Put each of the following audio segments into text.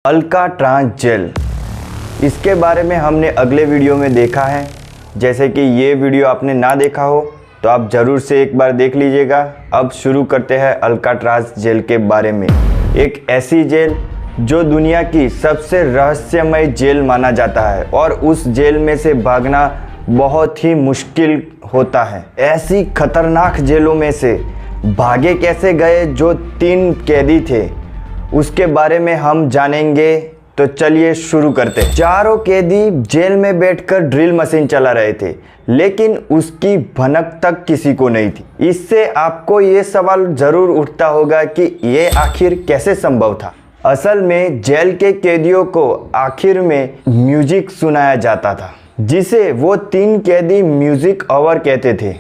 Alcatraz jail, इसके बारे में हमने अगले वीडियो में देखा है। जैसे कि ये वीडियो आपने ना देखा हो तो आप ज़रूर से एक बार देख लीजिएगा। अब शुरू करते हैं अल्काट्राज जेल के बारे में। एक ऐसी जेल जो दुनिया की सबसे रहस्यमय जेल माना जाता है और उस जेल में से भागना बहुत ही मुश्किल होता है। ऐसी खतरनाक जेलों में से भागे कैसे गए जो 3 कैदी थे, उसके बारे में हम जानेंगे। तो चलिए शुरू करते हैं। चारों कैदी जेल में बैठकर ड्रिल मशीन चला रहे थे, लेकिन उसकी भनक तक किसी को नहीं थी। इससे आपको ये सवाल ज़रूर उठता होगा कि ये आखिर कैसे संभव था। असल में जेल के कैदियों को आखिर में म्यूजिक सुनाया जाता था, जिसे वो 3 कैदी म्यूजिक आवर कहते थे।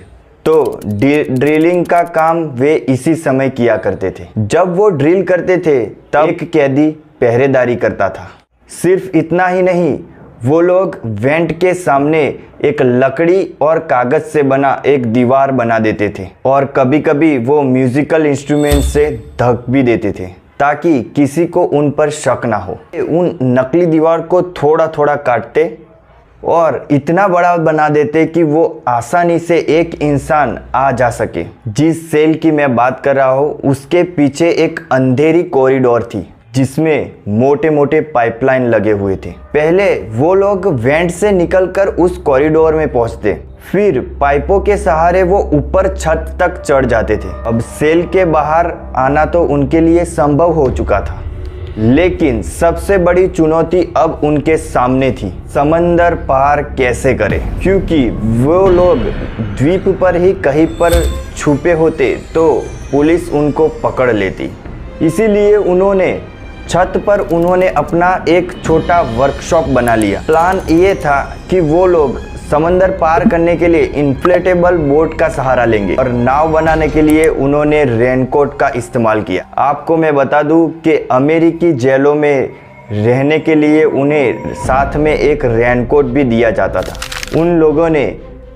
तो ड्रिलिंग का काम वे इसी समय किया करते थे। जब वो ड्रिल करते थे तब एक कैदी पहरेदारी करता था। सिर्फ इतना ही नहीं, वो लोग वेंट के सामने एक लकड़ी और कागज से बना एक दीवार बना देते थे और कभी कभी वो म्यूजिकल इंस्ट्रूमेंट से ढक भी देते थे ताकि किसी को उन पर शक ना हो। उन नकली दीवार को थोड़ा थोड़ा काटते और इतना बड़ा बना देते कि वो आसानी से एक इंसान आ जा सके। जिस सेल की मैं बात कर रहा हूँ उसके पीछे एक अंधेरी कॉरिडोर थी जिसमें मोटे मोटे पाइपलाइन लगे हुए थे। पहले वो लोग वेंट से निकलकर उस कॉरिडोर में पहुंचते, फिर पाइपों के सहारे वो ऊपर छत तक चढ़ जाते थे। अब सेल के बाहर आना तो उनके लिए संभव हो चुका था, लेकिन सबसे बड़ी चुनौती अब उनके सामने थी। समंदर पार कैसे करें, क्योंकि वो लोग द्वीप पर ही कहीं पर छुपे होते तो पुलिस उनको पकड़ लेती। इसीलिए उन्होंने छत पर अपना एक छोटा वर्कशॉप बना लिया। प्लान ये था कि वो लोग समंदर पार करने के लिए इन्फ्लेटेबल बोट का सहारा लेंगे और नाव बनाने के लिए उन्होंने रेनकोट का इस्तेमाल किया। आपको मैं बता दूं कि अमेरिकी जेलों में रहने के लिए उन्हें साथ में एक रेनकोट भी दिया जाता था। उन लोगों ने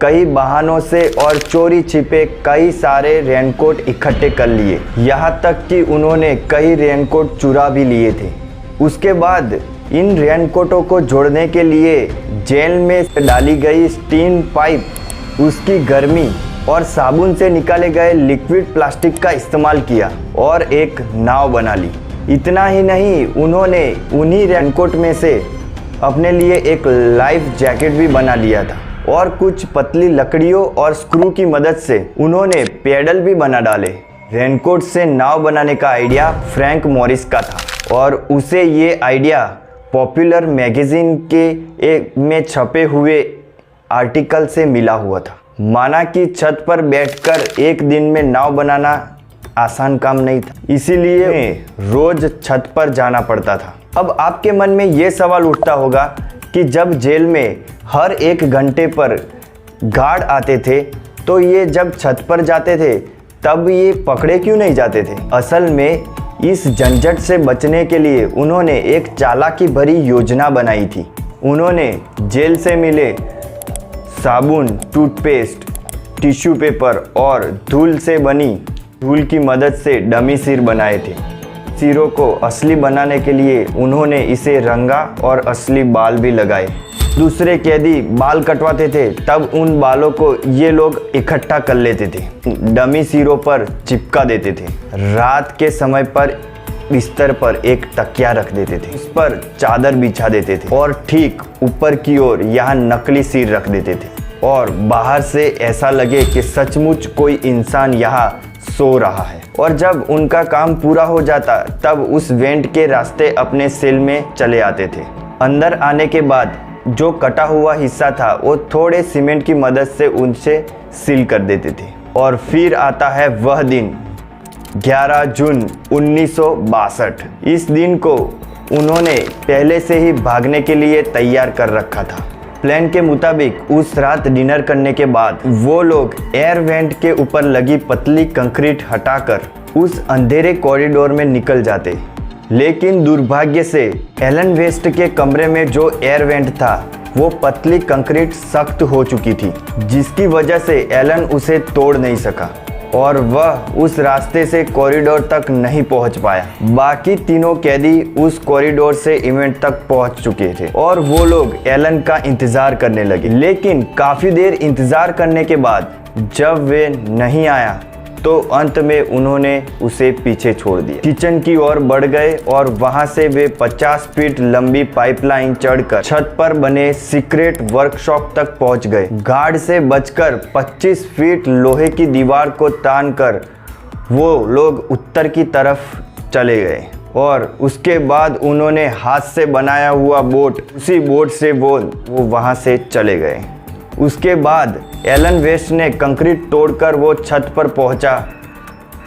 कई बहानों से और चोरी छिपे कई सारे रेनकोट इकट्ठे कर लिए, यहाँ तक कि उन्होंने कई रेनकोट चुरा भी लिए थे। उसके बाद इन रेनकोटों को जोड़ने के लिए जेल में डाली गई स्टीम पाइप, उसकी गर्मी और साबुन से निकाले गए लिक्विड प्लास्टिक का इस्तेमाल किया और एक नाव बना ली। इतना ही नहीं, उन्होंने उन्हीं रेनकोट में से अपने लिए एक लाइफ जैकेट भी बना लिया था और कुछ पतली लकड़ियों और स्क्रू की मदद से उन्होंने पैडल भी बना डाले। रेनकोट से नाव बनाने का आइडिया फ्रैंक मॉरिस का था और उसे ये आइडिया पॉपुलर मैगजीन के में छपे हुए आर्टिकल से मिला हुआ था। माना कि छत पर बैठकर एक दिन में नाव बनाना आसान काम नहीं था, इसीलिए रोज छत पर जाना पड़ता था। अब आपके मन में ये सवाल उठता होगा कि जब जेल में हर 1 घंटे पर गार्ड आते थे तो ये जब छत पर जाते थे तब ये पकड़े क्यों नहीं जाते थे। असल में इस झंझट से बचने के लिए उन्होंने एक चालाकी भरी योजना बनाई थी। उन्होंने जेल से मिले साबुन, टूथपेस्ट, टिश्यू पेपर और धूल से बनी धूल की मदद से डमी सिर बनाए थे। सिरों को असली बनाने के लिए उन्होंने इसे रंगा और असली बाल भी लगाए। दूसरे कैदी बाल कटवाते थे, तब उन बालों को ये लोग इकट्ठा कर लेते थे, डमी सिरों पर चिपका देते थे। रात के समय पर बिस्तर पर एक तकिया रख देते थे, उस पर चादर बिछा देते थे और ठीक ऊपर की ओर यहाँ नकली सिर रख देते थे और बाहर से ऐसा लगे कि सचमुच कोई इंसान यहाँ सो रहा है। और जब उनका काम पूरा हो जाता तब उस वेंट के रास्ते अपने सेल में चले आते थे। अंदर आने के बाद जो कटा हुआ हिस्सा था वो थोड़े सीमेंट की मदद से उनसे सील कर देते थे। और फिर आता है वह दिन, 11 जून 1962। इस दिन को उन्होंने पहले से ही भागने के लिए तैयार कर रखा था। प्लान के मुताबिक उस रात डिनर करने के बाद वो लोग एयर वेंट के ऊपर लगी पतली कंक्रीट हटाकर उस अंधेरे कॉरिडोर में निकल जाते। लेकिन दुर्भाग्य से एलन वेस्ट के कमरे में जो एयर वेंट था वो पतली कंक्रीट सख्त हो चुकी थी, जिसकी वजह से एलन उसे तोड़ नहीं सका। और वह उस रास्ते से कॉरिडोर तक नहीं पहुंच पाया। बाकी तीनों कैदी उस कॉरिडोर से इवेंट तक पहुंच चुके थे और वो लोग एलन का इंतजार करने लगे। लेकिन काफी देर इंतजार करने के बाद जब वे नहीं आया तो अंत में उन्होंने उसे पीछे छोड़ दिया। किचन की ओर बढ़ गए और वहां से वे 50 फीट लंबी पाइपलाइन चढ़कर छत पर बने सीक्रेट वर्कशॉप तक पहुंच गए। गार्ड से बचकर 25 फीट लोहे की दीवार को तानकर वो लोग उत्तर की तरफ चले गए और उसके बाद उन्होंने हाथ से बनाया हुआ बोट, उसी बोट से वो वहां से चले गए। उसके बाद एलन वेस्ट ने कंक्रीट तोड़कर वो छत पर पहुंचा।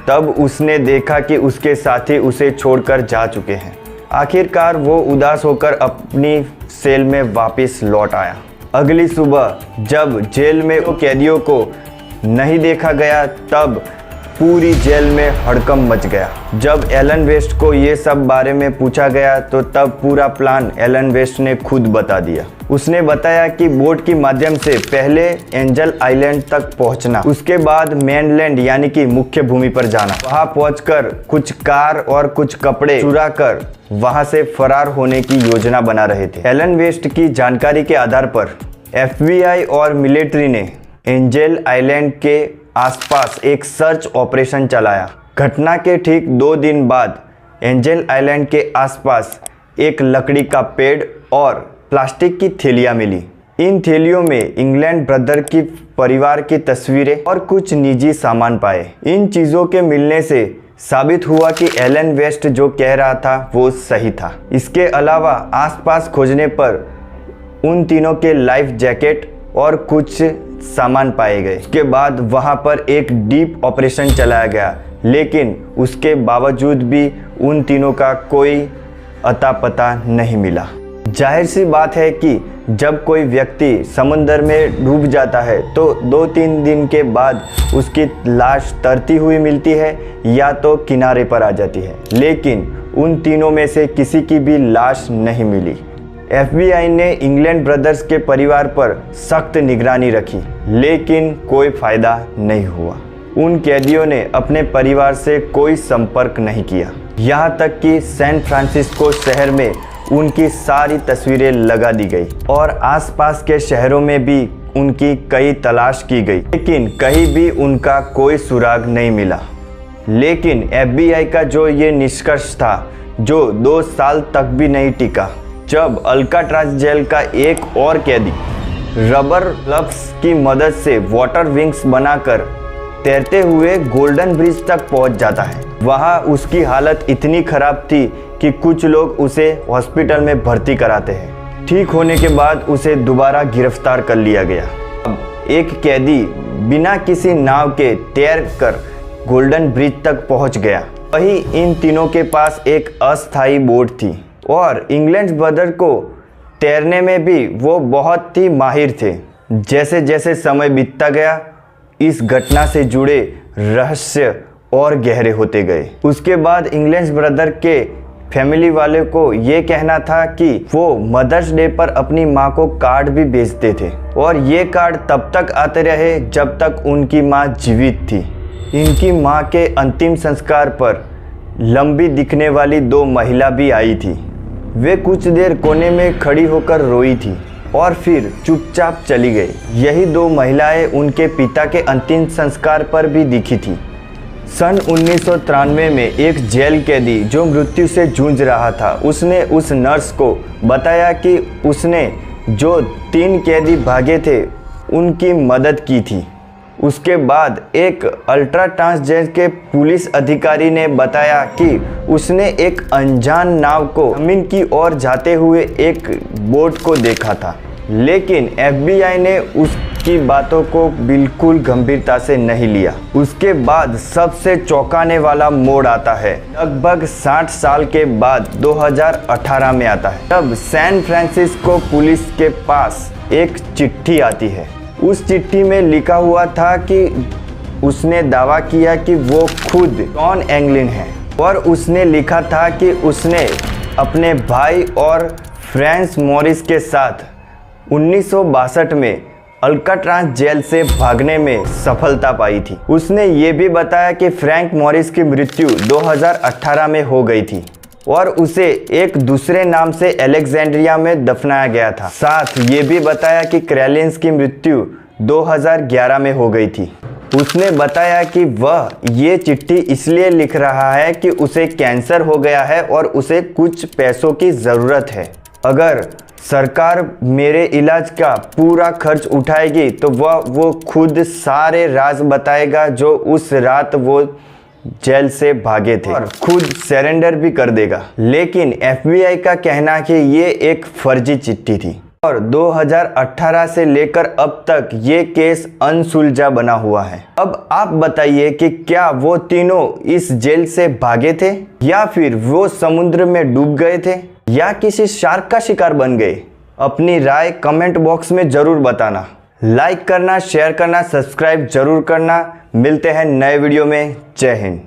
तब उसने देखा कि उसके साथी उसे छोड़कर जा चुके हैं। आखिरकार वो उदास होकर अपनी सेल में वापस लौट आया। अगली सुबह जब जेल में कैदियों को नहीं देखा गया तब पूरी जेल में हड़कंप मच गया। जब एलन वेस्ट को ये सब बारे में पूछा गया तो तब पूरा प्लान एलन वेस्ट ने खुद बता दिया। उसने बताया कि बोट के माध्यम से पहले एंजल आइलैंड तक पहुंचना, उसके बाद मेनलैंड यानी कि मुख्य भूमि पर जाना, वहां पहुंचकर कुछ कार और कुछ कपड़े चुरा कर वहां से फरार होने की योजना बना रहे थे। एलन वेस्ट की जानकारी के आधार पर FBI और मिलिट्री ने एंजल आइलैंड के आसपास एक सर्च ऑपरेशन चलाया। घटना के ठीक 2 दिन बाद एंजल आइलैंड के आसपास एक लकड़ी का पेड़ और प्लास्टिक की थैलियां मिली। इन थैलियों में इंग्लैंड ब्रदर की परिवार की तस्वीरें और कुछ निजी सामान पाए। इन चीज़ों के मिलने से साबित हुआ कि एलन वेस्ट जो कह रहा था वो सही था। इसके अलावा आसपास खोजने पर उन तीनों के लाइफ जैकेट और कुछ सामान पाए गए। उसके बाद वहां पर एक डीप ऑपरेशन चलाया गया, लेकिन उसके बावजूद भी उन तीनों का कोई अता पता नहीं मिला। जाहिर सी बात है कि जब कोई व्यक्ति समुद्र में डूब जाता है तो 2-3 दिन के बाद उसकी लाश तैरती हुई मिलती है या तो किनारे पर आ जाती है, लेकिन उन तीनों में से किसी की भी लाश नहीं मिली। FBI ने इंग्लैंड ब्रदर्स के परिवार पर सख्त निगरानी रखी, लेकिन कोई फायदा नहीं हुआ। उन कैदियों ने अपने परिवार से कोई संपर्क नहीं किया, यहाँ तक कि सैन फ्रांसिस्को शहर में उनकी सारी तस्वीरें लगा दी गई और आसपास के शहरों में भी उनकी कई तलाश की गई, लेकिन कहीं भी उनका कोई सुराग नहीं मिला। लेकिन FBI का जो ये निष्कर्ष था, जो 2 साल तक भी नहीं टिका, जब अल्काट्राज जेल का एक और कैदी रबर ग्लव्स की मदद से वाटर विंग्स बनाकर तैरते हुए गोल्डन ब्रिज तक पहुंच जाता है। वहां उसकी हालत इतनी खराब थी कि कुछ लोग उसे हॉस्पिटल में भर्ती कराते हैं। ठीक होने के बाद उसे दोबारा गिरफ्तार कर लिया गया। अब एक कैदी बिना किसी नाव के तैरकर गोल्डन ब्रिज तक पहुंच गया। वहीं इन तीनों के पास एक अस्थायी बोट थी और इंग्लैंड ब्रदर को तैरने में भी वो बहुत ही माहिर थे। जैसे जैसे समय बीतता गया, इस घटना से जुड़े रहस्य और गहरे होते गए। उसके बाद इंग्लैंड ब्रदर के फैमिली वाले को ये कहना था कि वो मदर्स डे पर अपनी माँ को कार्ड भी भेजते थे और ये कार्ड तब तक आते रहे जब तक उनकी माँ जीवित थी। इनकी माँ के अंतिम संस्कार पर लंबी दिखने वाली 2 महिला भी आई थी। वे कुछ देर कोने में खड़ी होकर रोई थी और फिर चुपचाप चली गई। यही 2 महिलाएं उनके पिता के अंतिम संस्कार पर भी दिखी थी। सन 1993 में एक जेल कैदी जो मृत्यु से जूझ रहा था, उसने उस नर्स को बताया कि उसने जो 3 कैदी भागे थे उनकी मदद की थी। उसके बाद एक अल्ट्रा ट्रांसजेंडर के पुलिस अधिकारी ने बताया कि उसने एक अनजान नाव को जमीन की ओर जाते हुए एक बोट को देखा था, लेकिन FBI ने उसकी बातों को बिल्कुल गंभीरता से नहीं लिया। उसके बाद सबसे चौंकाने वाला मोड़ आता है, लगभग 60 साल के बाद 2018 में आता है, तब सैन फ्रांसिस्को पुलिस के पास एक चिट्ठी आती है। उस चिट्ठी में लिखा हुआ था कि उसने दावा किया कि वो खुद जॉन एंगलिन है और उसने लिखा था कि उसने अपने भाई और फ्रांस मॉरिस के साथ 1962 में अल्काट्राज जेल से भागने में सफलता पाई थी। उसने ये भी बताया कि फ्रैंक मॉरिस की मृत्यु 2018 में हो गई थी और उसे एक दूसरे नाम से अलेक्जेंड्रिया में दफनाया गया था। साथ ये भी बताया कि क्रेलिन्स की मृत्यु 2011 में हो गई थी। उसने बताया कि वह ये चिट्ठी इसलिए लिख रहा है कि उसे कैंसर हो गया है और उसे कुछ पैसों की ज़रूरत है। अगर सरकार मेरे इलाज का पूरा खर्च उठाएगी तो वो खुद सारे राज बताएगा जो उस रात वो जेल से भागे थे और खुद सरेंडर भी कर देगा। लेकिन FBI का कहना है कि ये एक फर्जी चिट्ठी थी और 2018 से लेकर अब तक ये केस अनसुलझा बना हुआ है। अब आप बताइए कि क्या वो तीनों इस जेल से भागे थे या फिर वो समुद्र में डूब गए थे या किसी शार्क का शिकार बन गए? अपनी राय कमेंट बॉक्स में ज़रूर बताना। लाइक करना, शेयर करना, सब्सक्राइब जरूर करना। मिलते हैं नए वीडियो में। जय हिंद।